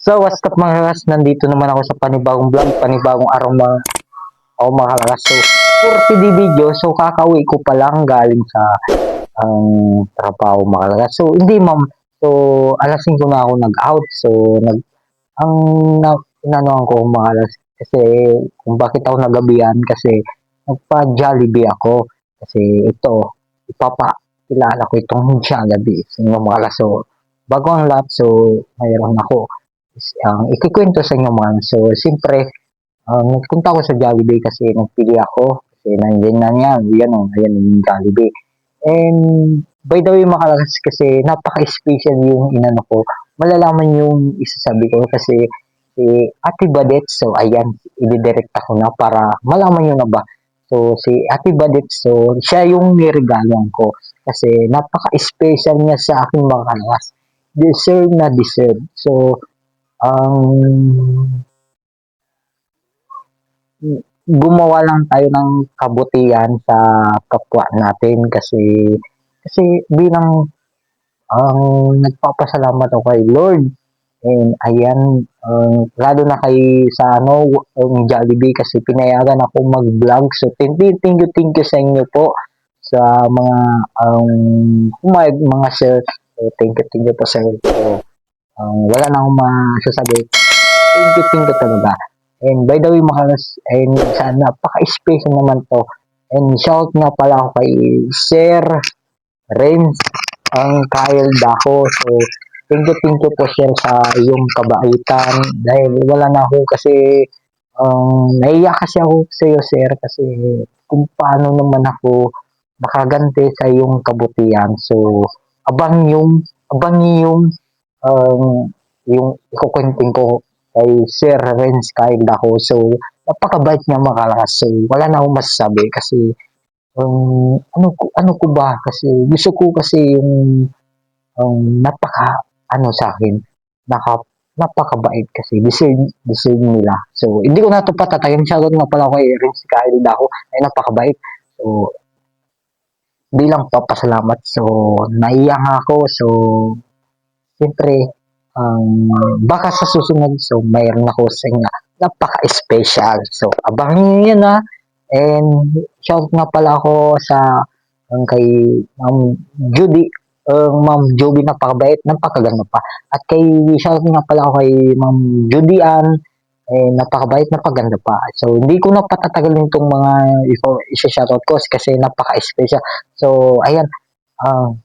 So, what's up mga kalas? Nandito naman ako sa panibagong vlog, panibagong araw mga kalas. So, for today video, so kakauwi ko pa lang galing sa trabaho mga kalas. So, hindi ma'am. So, alas 5 na ako nag-out. So, ang inanoan ko mga kalas kasi kung bakit ako nagabihan kasi nagpa-Jollibee ako. Kasi ito, ipapakilala ko itong Jollibee sa inyo mga kalas. So, bago ang lahat, so, mayroon ako ang ikikwento sa inyo man. So, siyempre, nagpunta ako sa Jollibee kasi nagpili ako. Kasi nandiyan na niya, ayan yung Jollibee. And, by the way, makalakas kasi napaka-special yung inano ko. Malalaman yung isasabi ko kasi si Ate Badet, so ayan, i-direct ako na para malaman nyo na ba. So, si Ate Badet, so siya yung niregaluhan ko kasi napaka-special niya sa akin mga kalakas. Deserve na deserve. So, ang gumawa lang tayo ng kabutihan sa kapwa natin kasi bilang ang nagpapasalamat ako kay Lord. And ayan, lalo na kay sa Jollibee kasi pinayagan ako mag-vlog. So thank you sa inyo po sa mga mga sir. So, thank you po sir. So, wala na akong masasabi. Thank you talaga. And by the way, makalas, and sana, napaka-special naman to. And shout nga pala ako kay Sir Renz, ang Kyle Daho. So, thank you po sir sa iyong kabaitan. Dahil wala na ako kasi, naiyak kasi ako sa iyo sir kasi kung paano naman ako makaganti sa iyong kabutihan. So, abang yung yung ikukwenting ko kay Sir Renz Kyle ako. So, napakabait niya makalakas. So, wala na akong masasabi kasi ano ko ba kasi gusto ko kasi yung sa akin napakabait kasi deserve nila. So, hindi ko na ito patatayin. Shoutout nga pala ko kay Renz Kyle ako ay napakabait. So, bilang papasalamat. So, naiyak ako. So, siyempre, baka sa susunod, so mayroon ako sa inyo napaka-special. So, abangin nyo na. And, shout nga pala ako sa kay Ma'am Judy. Ma'am Judy, napakabait, napakaganda pa. At kay, shout nga pala ako kay Ma'am Judy Ann. Napakabait, napaganda pa. So, hindi ko na patatagalin itong mga isa-shoutout ko kasi napaka-special. So, ayan,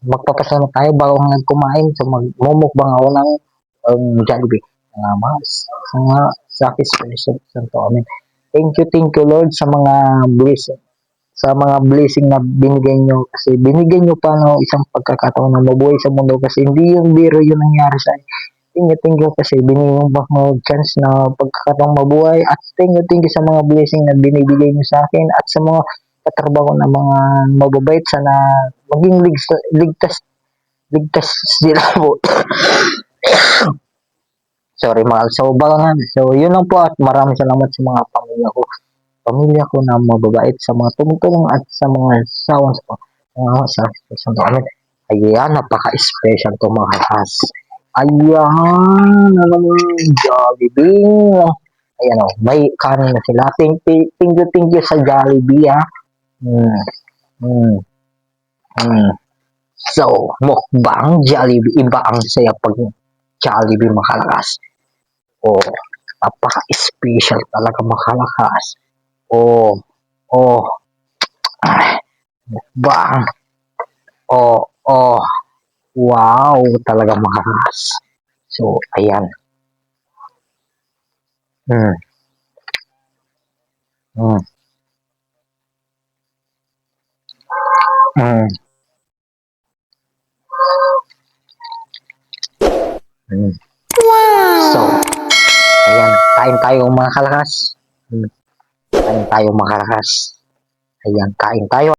magpapasalamat tayo bago kumain. So, magmumukbang ako ng Jollibee. Sa akin special to amin. Thank you Lord sa mga blessing na binigay nyo kasi binigay nyo pa isang pagkakataon na mabuhay sa mundo kasi hindi yung biro yung nangyari sa akin. Thank you kasi binigay mo chance na pagkakataong mabuhay at thank you sa mga blessing na binibigay nyo sa akin at sa mga katrabaho na mga mababait sana maging ligtas sila po. Sorry mga so baka so yun lang po at maraming salamat sa mga pamilya ko na mababait sa mga tumutulong at sa mga sawang sa amin. Ayan, napaka-special to mga kas. Ayan, alam mo yung Jollibee. Ayan o, may kanin na sila. Thank you sa Jollibee ha. Hmm. Hmm. So, mukbang Jollibee. Iba ang saya pag Jollibee makalakas. Oh, napaka-special talaga makalakas. Oh, oh, mukbang. Oh, wow, talaga makalakas. So, ayan. Hmm. Hmm. Hmm. Hmm. So, ayan, kain tayo mga kalakas. Kain tayo mga kalakas. Ayan, kain tayo.